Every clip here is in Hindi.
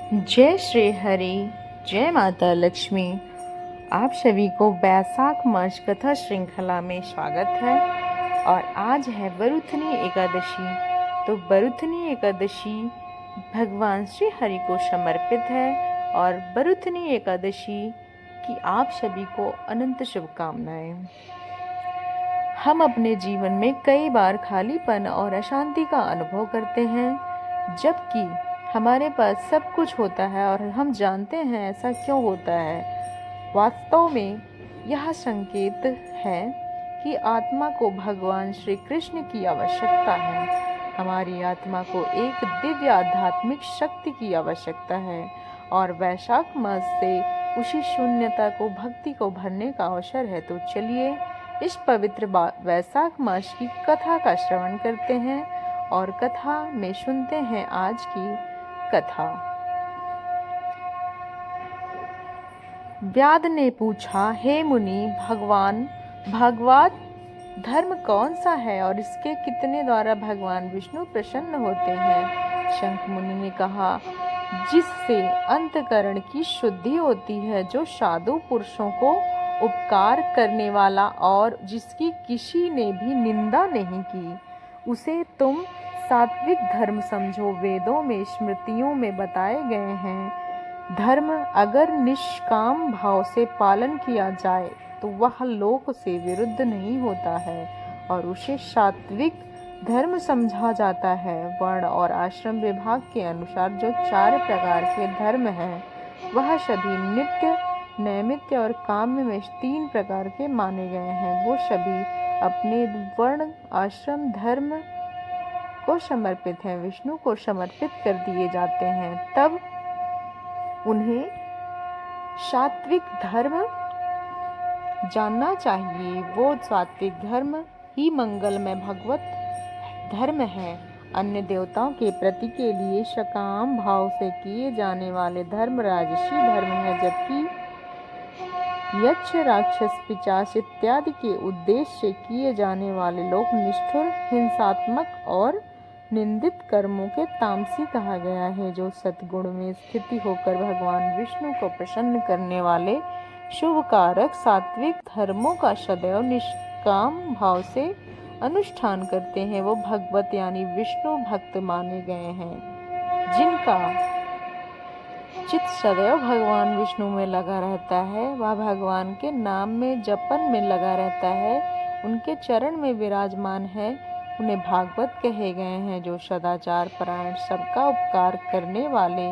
जय श्री हरि, जय माता लक्ष्मी। आप सभी को बैसाख मास कथा श्रृंखला में स्वागत है। और आज है बरुथनी एकादशी। तो बरुथनी एकादशी भगवान श्री हरि को समर्पित है और बरुथनी एकादशी की आप सभी को अनंत शुभकामनाएं। हम अपने जीवन में कई बार खालीपन और अशांति का अनुभव करते हैं, जबकि हमारे पास सब कुछ होता है और हम जानते हैं ऐसा क्यों होता है। वास्तव में यह संकेत है कि आत्मा को भगवान श्री कृष्ण की आवश्यकता है। हमारी आत्मा को एक दिव्य आध्यात्मिक शक्ति की आवश्यकता है और वैशाख मास से उसी शून्यता को, भक्ति को भरने का अवसर है। तो चलिए इस पवित्र वैशाख मास की कथा का श्रवण करते हैं और कथा में सुनते हैं आज की कथा। व्याध ने पूछा, हे मुनि, भागवत धर्म कौन सा है और इसके कितने द्वारा भगवान विष्णु प्रसन्न होते हैं? शंख मुनि ने कहा, जिससे अंतकरण की शुद्धि होती है, जो साधु पुरुषों को उपकार करने वाला और जिसकी किसी ने भी निंदा नहीं की, उसे तुम सात्विक धर्म समझो। वेदों में, स्मृतियों में बताए गए हैं, धर्म अगर निष्काम भाव से पालन किया जाए तो वह लोक से विरुद्ध नहीं होता है और उसे सात्विक धर्म समझा जाता है। वर्ण और आश्रम विभाग के अनुसार जो 4 प्रकार के धर्म हैं, वह सभी नित्य, नैमित्य और काम्य में 3 प्रकार के माने गए हैं। वो सभी अपने वर्ण आश्रम धर्म को समर्पित हैं, विष्णु को समर्पित कर दिए जाते हैं। तब उन्हें सात्विक धर्म जानना चाहिए। वो सात्विक धर्म ही मंगलमय भगवत धर्म है। अन्य देवताओं के प्रति के लिए सकाम भाव से किए जाने वाले धर्म राजसी धर्म है, जबकि यक्ष, राक्षस, पिशाच इत्यादि के उद्देश्य से किए जाने वाले लोग निष्ठुर, हिंसात्मक और निंदित कर्मों के तामसी कहा गया है। जो सतगुण में स्थिति होकर भगवान विष्णु को प्रसन्न करने वाले शुभ कारक सात्विक धर्मों का सदैव निष्काम भाव से अनुष्ठान करते हैं, वो भगवत यानी विष्णु भक्त माने गए हैं। जिनका चित्त सदैव भगवान विष्णु में लगा रहता है, वह भगवान के नाम में, जपन में लगा रहता है, उनके चरण में विराजमान है, उन्हें भागवत कहे गए हैं। जो सदाचार परायण, सबका उपकार करने वाले,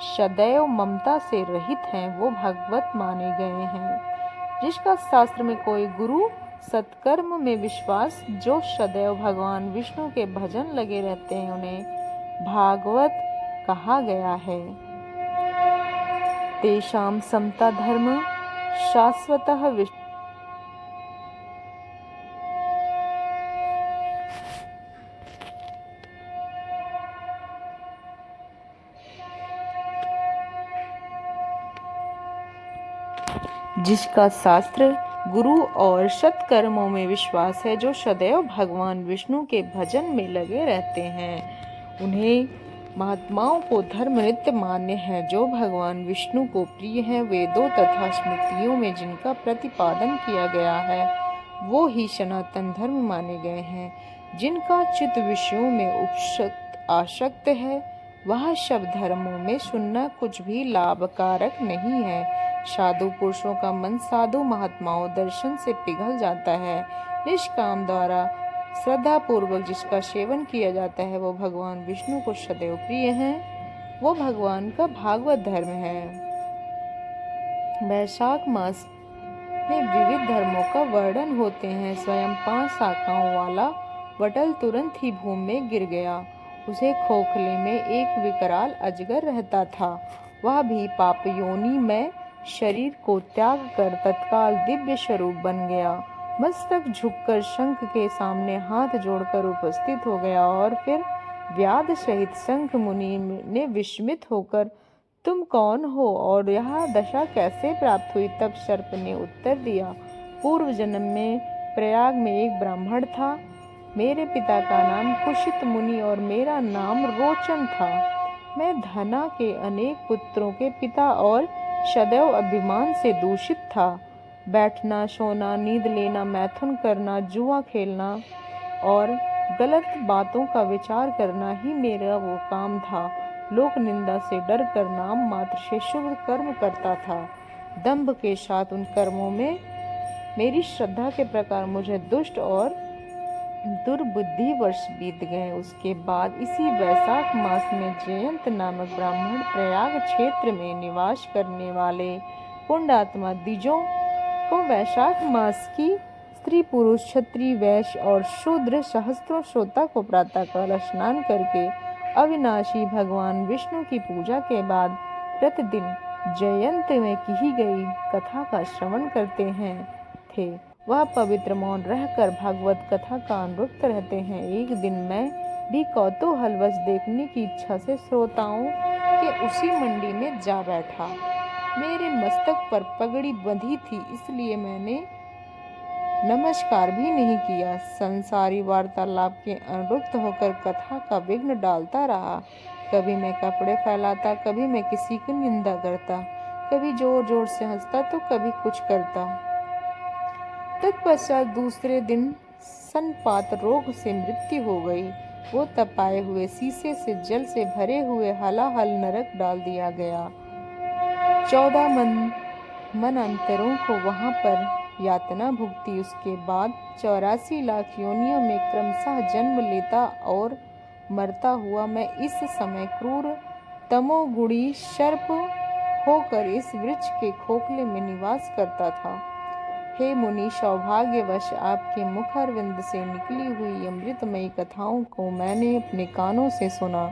सदैव ममता से रहित हैं, वो भगवत माने गए हैं। जिसका शास्त्र में कोई गुरु, सत्कर्म में विश्वास, जो सदैव भगवान विष्णु के भजन लगे रहते हैं, उन्हें भागवत कहा गया है। तेषां समता धर्म शाश्वतः विष्णु। जिसका शास्त्र, गुरु और सत्कर्मों में विश्वास है, जो सदैव भगवान विष्णु के भजन में लगे रहते हैं, उन्हें महात्माओं को धर्म नित्य मान्य है। जो भगवान विष्णु को प्रिय है, वेदों तथा स्मृतियों में जिनका प्रतिपादन किया गया है, वो ही सनातन धर्म माने गए हैं। जिनका चित्त विषयों में आसक्त है, वह सब धर्मों में सुनना कुछ भी लाभकारक नहीं है। साधु पुरुषों का मन साधु महात्माओं दर्शन से पिघल जाता है। निष्काम द्वारा श्रद्धा पूर्वक जिसका सेवन किया जाता है, वो भगवान विष्णु को सदैव प्रिय है। वो भगवान का भागवत धर्म है। वैशाख मास में विविध धर्मों का वर्णन होते हैं। स्वयं 5 शाखाओं वाला वटल तुरंत ही भूमि में गिर गया। उसे खोखले में एक विकराल अजगर रहता था। वह भी पाप योनि में शरीर को त्याग कर तत्काल दिव्य स्वरूप बन गया। मस्तक झुककर शंख के सामने हाथ जोड़कर उपस्थित हो गया और फिर व्याध सहित शंख मुनि ने विस्मित होकर, तुम कौन हो और यह दशा कैसे प्राप्त हुई? तब सर्प ने उत्तर दिया, पूर्व जन्म में प्रयाग में एक ब्राह्मण था। मेरे पिता का नाम कुशित मुनि और मेरा नाम रोचन था। मैं धना के अनेक पुत्रों के पिता और सदैव अभिमान से दूषित था। बैठना, सोना, नींद लेना, मैथुन करना, जुआ खेलना और गलत बातों का विचार करना ही मेरा वो काम था। लोक निंदा से डर कर नाम मात्र से शुभ कर्म करता था। दंभ के साथ उन कर्मों में मेरी श्रद्धा के प्रकार मुझे दुष्ट और दुर्बुद्धि वर्ष बीत गए। उसके बाद इसी वैशाख मास में जयंत नामक ब्राह्मण प्रयाग क्षेत्र में निवास करने वाले पुण्यात्मा द्विजों को वैशाख मास की स्त्री पुरुष क्षत्रिय वैश्य और शूद्र सहस्त्रों श्रोता को प्रातःकाल स्नान करके अविनाशी भगवान विष्णु की पूजा के बाद प्रतिदिन जयंत में की गई कथा का श्रवण करते हैं थे। वह पवित्र मौन रहकर भागवत कथा का अनुरक्त रहते हैं। एक दिन मैं भी कौतूहलवश देखने की इच्छा से श्रोताओं के उसी मंडी में जा बैठा। मेरे मस्तक पर पगड़ी बंधी थी, इसलिए मैंने नमस्कार भी नहीं किया। संसारी वार्तालाप के अनुरक्त होकर कथा का विघ्न डालता रहा। कभी मैं कपड़े फैलाता, कभी मैं किसी की निंदा करता, कभी जोर जोर से हंसता तो कभी कुछ करता। तत्पश्चात दूसरे दिन सनपात रोग से मृत्यु हो गई। वो तपाए हुए शीशे से जल से भरे हुए हलाहल नरक डाल दिया गया। 14 मन्वंतरों को वहां पर यातना भुगती। उसके बाद 84 लाख योनियों में क्रमशः जन्म लेता और मरता हुआ मैं इस समय क्रूर तमोगुणी सर्प होकर इस वृक्ष के खोखले में निवास करता था। हे मुनि, सौभाग्यवश आपके मुखारविंद से निकली हुई अमृतमयी कथाओं को मैंने अपने कानों से सुना।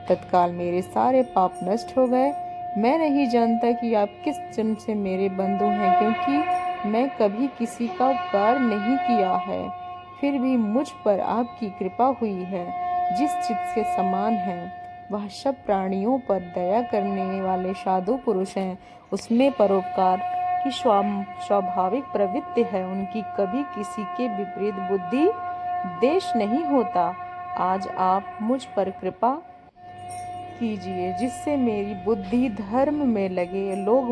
तत्काल मेरे सारे पाप नष्ट हो गए। मैं नहीं जानता कि आप किस जन्म से मेरे बंधु हैं, क्योंकि मैं कभी किसी का उपकार नहीं किया है। फिर भी मुझ पर आपकी कृपा हुई है। जिस चित्त के समान है वह सब प्राणियों पर दया करने वाले साधु पुरुष हैं। उसमें परोपकार की स्वाभाविक प्रवृत्ति है। उनकी कभी किसी के विपरीत बुद्धि देश नहीं होता। आज आप मुझ पर कृपा कीजिए, जिससे मेरी बुद्धि धर्म में लगे, लोग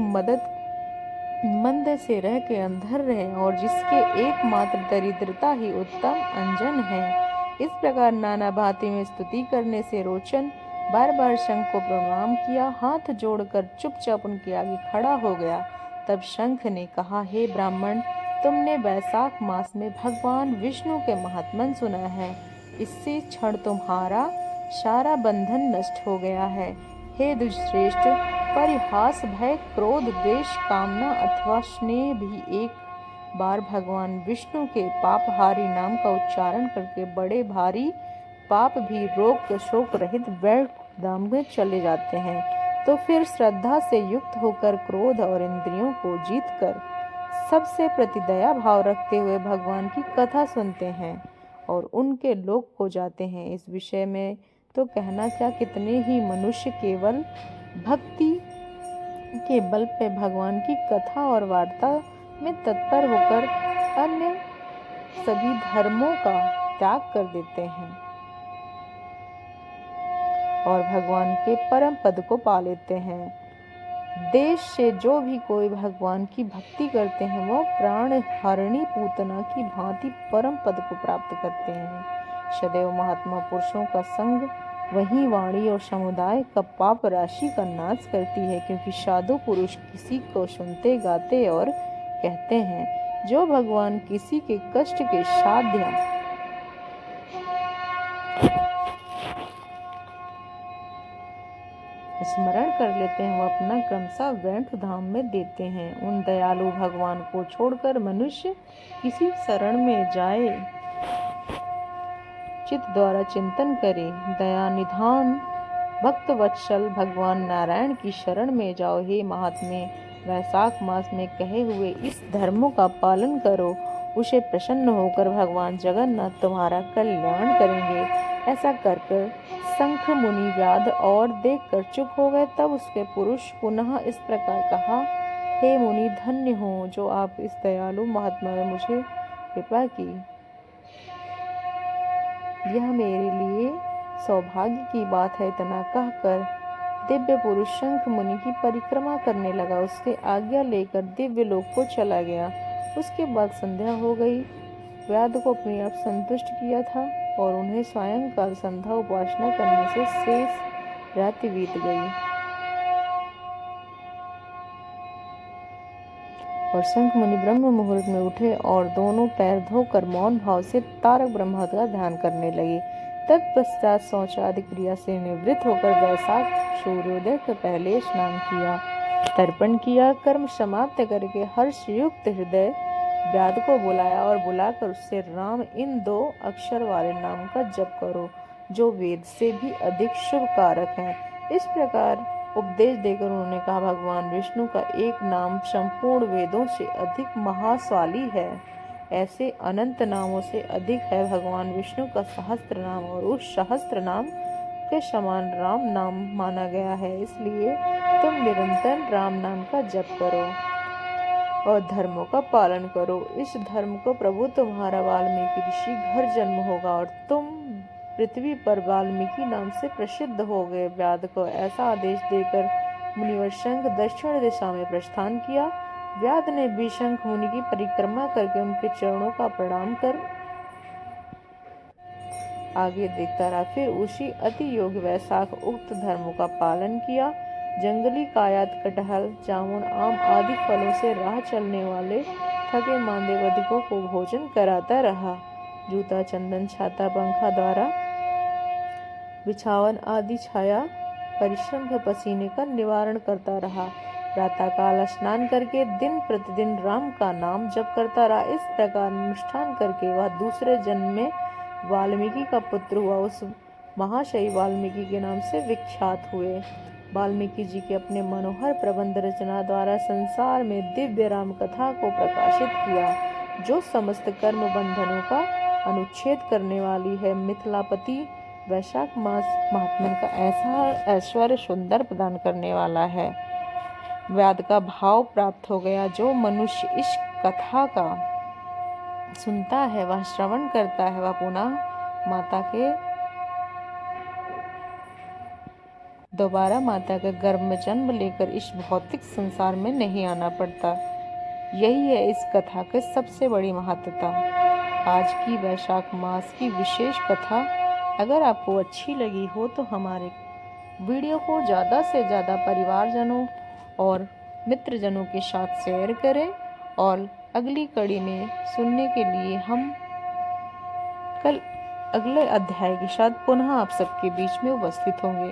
मंद से रह के अंधर रहे और जिसके एकमात्र दरिद्रता ही उत्तम अंजन है। इस प्रकार नाना भांति में स्तुति करने से रोचन बार बार शंख को प्रणाम किया, हाथ जोड़कर चुपचाप उनके आगे खड़ा हो गया। तब शंख ने कहा, हे ब्राह्मण, तुमने वैशाख मास में भगवान विष्णु के महात्मन सुना है। इससे क्षण तुम्हारा सारा बंधन नष्ट हो गया है। हे दुष्श्रेष्ठ, परिहास, भय, क्रोध, द्वेष, कामना अथवा स्नेह भी एक बार भगवान विष्णु के पापहारी नाम का उच्चारण करके बड़े भारी पाप भी रोग शोक रहित वैकुंठ धाम में चले जाते हैं। तो फिर श्रद्धा से युक्त होकर क्रोध और इंद्रियों को जीतकर सबसे प्रति दया भाव रखते हुए भगवान की कथा सुनते हैं और उनके लोक को जाते हैं। इस विषय में तो कहना क्या, कितने ही मनुष्य केवल भक्ति के बल पे भगवान की कथा और वार्ता में तत्पर होकर अन्य सभी धर्मों का त्याग कर देते हैं और भगवान के परम पद को पा लेते हैं। देश से जो भी कोई भगवान की भक्ति करते हैं वह प्राण हरणी पूतना की भांति परम पद को प्राप्त करते हैं। सदैव महात्मा पुरुषों का संग वही वाणी और समुदाय का पाप राशि का नाश करती है, क्योंकि साधु पुरुष किसी को सुनते गाते और कहते हैं, जो भगवान किसी के कष्ट के साध्य स्मरण कर लेते हैं, वह अपना क्रमशः वैकुंठ धाम में देते हैं। उन दयालु भगवान को छोड़कर मनुष्य किसी शरण में जाए, चित्त द्वारा चिंतन करे, दया निधान भक्त वत्सल भगवान नारायण की शरण में जाओ। हे महात्मे, वैशाख मास में कहे हुए इस धर्मों का पालन करो, उसे प्रसन्न होकर भगवान जगन्नाथ तुम्हारा कल्याण करेंगे। ऐसा कर शंख मुनि व्याध और देखकर चुप हो गए। तब उसके पुरुष पुनः इस प्रकार कहा, हे मुनि, धन्य हो जो आप इस दयालु महात्मा ने मुझे कृपा की। यह मेरे लिए सौभाग्य की बात है। इतना कहकर दिव्य पुरुष शंख मुनि की परिक्रमा करने लगा। उससे आज्ञा लेकर दिव्य लोक को चला गया। उसके बाद संध्या हो गई। व्याध को अपने आप संतुष्ट किया था और उन्हें सायंकाल संध्या उपासना करने से शेष रात बीत गई और शंख मुनि ब्रह्म मुहूर्त में उठे और दोनों पैर धोकर मौन भाव से तारक ब्रह्म का ध्यान करने लगे। तत्पश्चात शौचादि क्रिया से निवृत्त होकर वैशाख सूर्योदय के पहले स्नान किया, तर्पण किया। कर्म समाप्त करके हर्ष युक्त हृदय व्याध को बुलाया और बुलाकर उससे राम इन 2 अक्षर वाले नाम का जप करो, जो वेद से भी अधिक शुभ कारक है। इस प्रकार उपदेश देकर उन्होंने कहा, भगवान विष्णु का एक नाम संपूर्ण वेदों से अधिक महाशाली है। ऐसे अनंत नामों से अधिक है भगवान विष्णु का सहस्त्र नाम और उस सहस्त्र नाम के समान राम नाम माना गया है। इसलिए तुम निरंतर राम नाम का जप करो और धर्मों का पालन करो। इस धर्म को प्रभु तुम्हारा वाल्मीकि ऋषि घर जन्म होगा और तुम पृथ्वी पर वाल्मीकि नाम से प्रसिद्ध हो गए। व्याध को ऐसा आदेश देकर मुनिवर शंख दक्षिण दिशा में प्रस्थान किया। व्याध ने भी शंख मुनि की परिक्रमा करके उनके चरणों का प्रणाम कर आगे देखता रहा। फिर उसी अति योग वैशाख उक्त धर्मों का पालन किया। जंगली कायात, कटहल, जामुन, आम आदि फलों से राह चलने वाले थके मांदे बधिकों को भोजन कराता रहा। जूता, चंदन, छाता, पंखा द्वारा बिछावन आदि छाया परिश्रम के पसीने का निवारण करता रहा। प्रातःकाल स्नान करके दिन प्रतिदिन राम का नाम जप करता रहा। इस प्रकार अनुष्ठान करके वह दूसरे जन्म में वाल्मीकि का पुत्र हुआ। उस महाशयी वाल्मीकि के नाम से विख्यात हुए। वाल्मीकि जी के अपने मनोहर प्रबंध रचना द्वारा संसार में दिव्य राम कथा को प्रकाशित किया, जो समस्त कर्म बंधनों का अनुच्छेद करने वाली है। मिथिलापति वैशाख मास महात्म्य का ऐसा ऐश्वर्य सुंदर प्रदान करने वाला है। व्याध का भाव प्राप्त हो गया। जो मनुष्य इस कथा का सुनता है, वह श्रवण करता है, वह पुनः दोबारा माता के गर्भ में जन्म लेकर इस भौतिक संसार में नहीं आना पड़ता। यही है इस कथा की सबसे बड़ी महत्ता। आज की वैशाख मास की विशेष कथा अगर आपको अच्छी लगी हो तो हमारे वीडियो को ज़्यादा से ज़्यादा परिवारजनों और मित्रजनों के साथ शेयर करें और अगली कड़ी में सुनने के लिए हम कल अगले अध्याय के साथ पुनः आप सबके बीच में उपस्थित होंगे।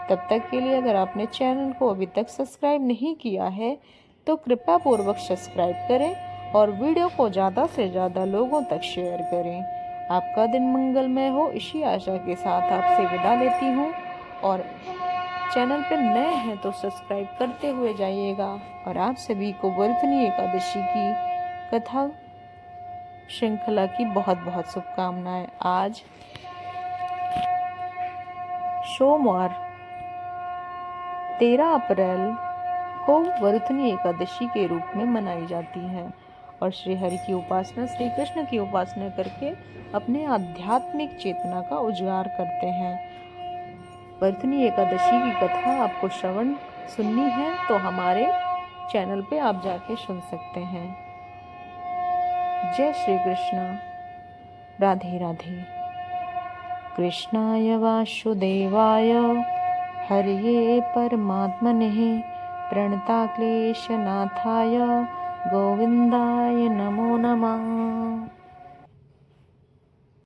तब तक के लिए अगर आपने चैनल को अभी तक सब्सक्राइब नहीं किया है तो कृपया पूर्वक सब्सक्राइब करें और वीडियो को ज़्यादा से ज़्यादा लोगों तक शेयर करें। आपका दिन मंगलमय हो, इसी आशा के साथ आपसे विदा लेती हूँ। और चैनल पर नए हैं तो सब्सक्राइब करते हुए जाइएगा। और आप सभी को वर्तनी एकादशी की कथा श्रृंखला की बहुत बहुत शुभकामनाएं। आज सोमवार 13 अप्रैल को वर्तनी एकादशी के रूप में मनाई जाती है और श्री हरि की उपासना, श्री कृष्ण की उपासना करके अपने आध्यात्मिक चेतना का उजागर करते हैं। वर्तनी एकादशी की कथा आपको श्रवण सुननी है तो हमारे चैनल पे आप जाके सुन सकते हैं। जय श्री कृष्ण। राधे राधे। कृष्णाय वासुदेवाय हरये परमात्मने प्रणताक्लेशनाथाय गोविंदाय